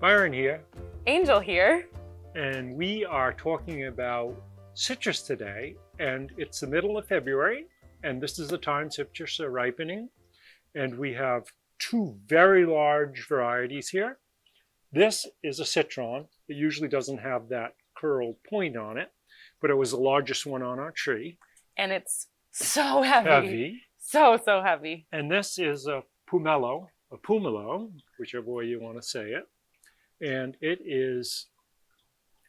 Byron here, Angel here. and we are talking about citrus today, and it's the middle of February, and this is the time citrus are ripening, and we have two very large varieties here. This is a Citron. It usually doesn't have that curled point on it, but it was the largest one on our tree. And it's so heavy. So heavy. And this is a Pummelo, whichever way you want to say it. And it is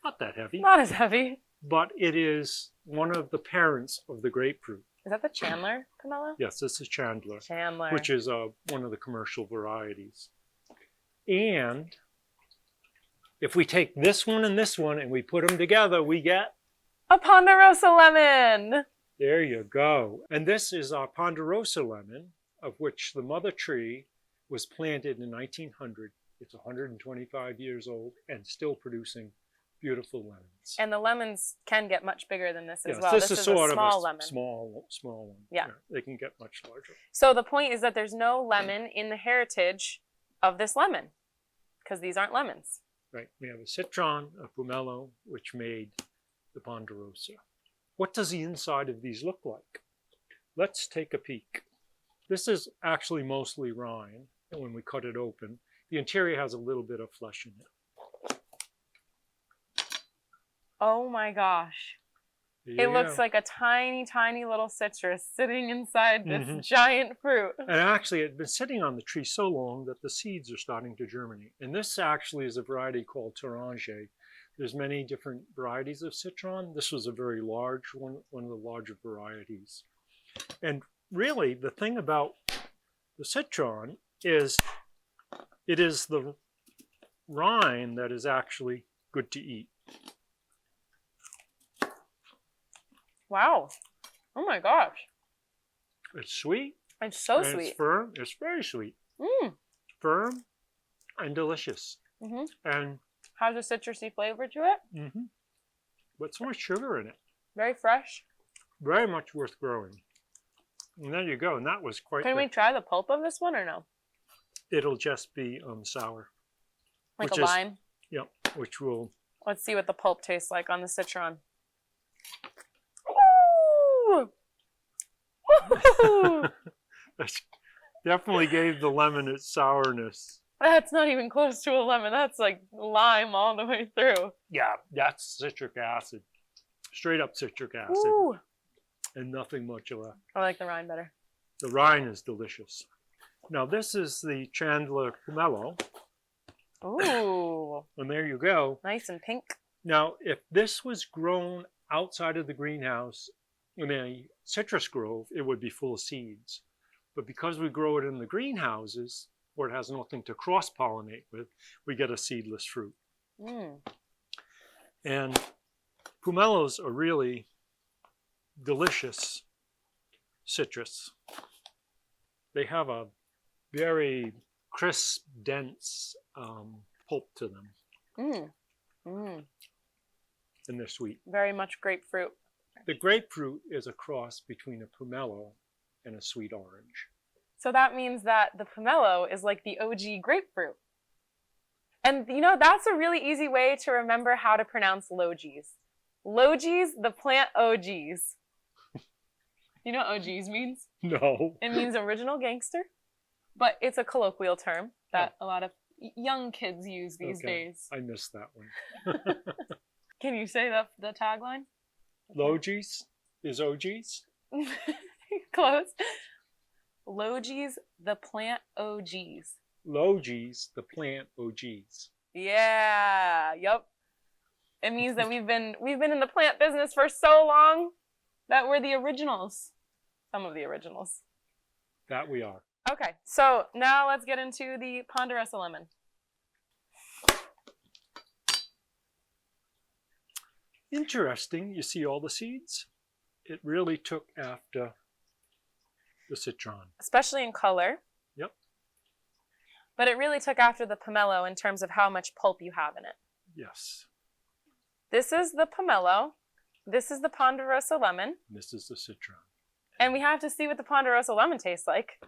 not that heavy. Not as heavy. But it is one of the parents of the grapefruit. Is that the Chandler pomelo? Yes, this is Chandler. Chandler. Which is one of the commercial varieties. And if we take this one and we put them together, we get a Ponderosa Lemon. There you go. And this is our Ponderosa Lemon, of which the mother tree was planted in 1900. It's 125 years old and still producing beautiful lemons. And the lemons can get much bigger than this as yes, well. This is sort a of small a lemon. Small one. Yeah. They can get much larger. So the point is that there's no lemon in the heritage of this lemon because these aren't lemons. Right. We have a Citron, a Pummelo, which made the Ponderosa. What does the inside of these look like? Let's take a peek. This is actually mostly rind, and when we cut it open, the interior has a little bit of flesh in it. Oh my gosh. Yeah. It looks like a tiny, tiny little citrus sitting inside this giant fruit. And actually, it had been sitting on the tree so long that the seeds are starting to germinate. And this actually is a variety called Turunji. There's many different varieties of Citron. This was a very large one of the larger varieties. And really, the thing about the Citron is it is the rind that is actually good to eat. Wow. Oh my gosh. It's sweet. It's so and sweet. It's firm. It's very sweet. Firm and delicious. And has a citrusy flavor to it. But so much sugar in it. Very fresh. Very much worth growing. And there you go. And that was quite Can we try the pulp of this one or no? It'll just be sour. Like a lime? Yeah, which will... Let's see what the pulp tastes like on the Citron. Ooh! Ooh! That definitely gave the lemon its sourness. That's not even close to a lemon. That's like lime all the way through. Yeah, that's citric acid. Straight up citric acid. Ooh. And nothing much of that. I like the rind better. The rind is delicious. Now this is the Chandler Pummelo. Ooh. And there you go. Nice and pink. Now, if this was grown outside of the greenhouse in a citrus grove, it would be full of seeds. But because we grow it in the greenhouses, where it has nothing to cross-pollinate with, we get a seedless fruit. And Pummelos are really delicious citrus. They have a very crisp, dense pulp to them. And they're sweet. Very much grapefruit. The grapefruit is a cross between a Pummelo and a sweet orange. So that means that the pomelo is like the OG grapefruit. And you know, that's a really easy way to remember how to pronounce Logees. Logees, the plant OGs. You know what OGs means? No. It means original gangster, but it's a colloquial term that a lot of young kids use these days. I missed that one. Can you say the tagline? Logees is OGs? Close. Logees, the plant OGs. Logees, the plant OGs. Yeah, yep. It means that we've been in the plant business for so long that we're the originals. Some of the originals. That we are. Okay, so now let's get into the Ponderosa Lemon. Interesting. You see all the seeds? It really took after the Citron. Especially in color. Yep. But it really took after the pomelo in terms of how much pulp you have in it. Yes. This is the pomelo. This is the Ponderosa Lemon. This is the Citron. And we have to see what the Ponderosa Lemon tastes like.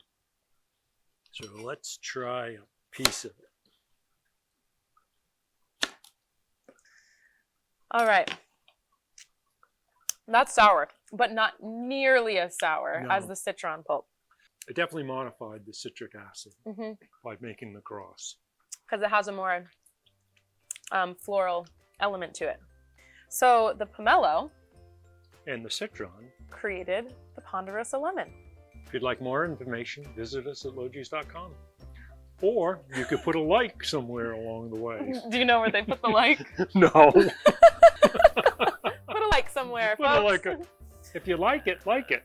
So let's try a piece of it. All right. That's sour, but not nearly as sour No. as the citron pulp. It definitely modified the citric acid Mm-hmm. by making the cross. Because it has a more floral element to it. So the pomelo And the Citron. created the Ponderosa Lemon. If you'd like more information, visit us at logees.com. Or you could put a like somewhere along the way. Do you know where they put the like? No. Put a like somewhere, Put a folks. like. If you like it, like it.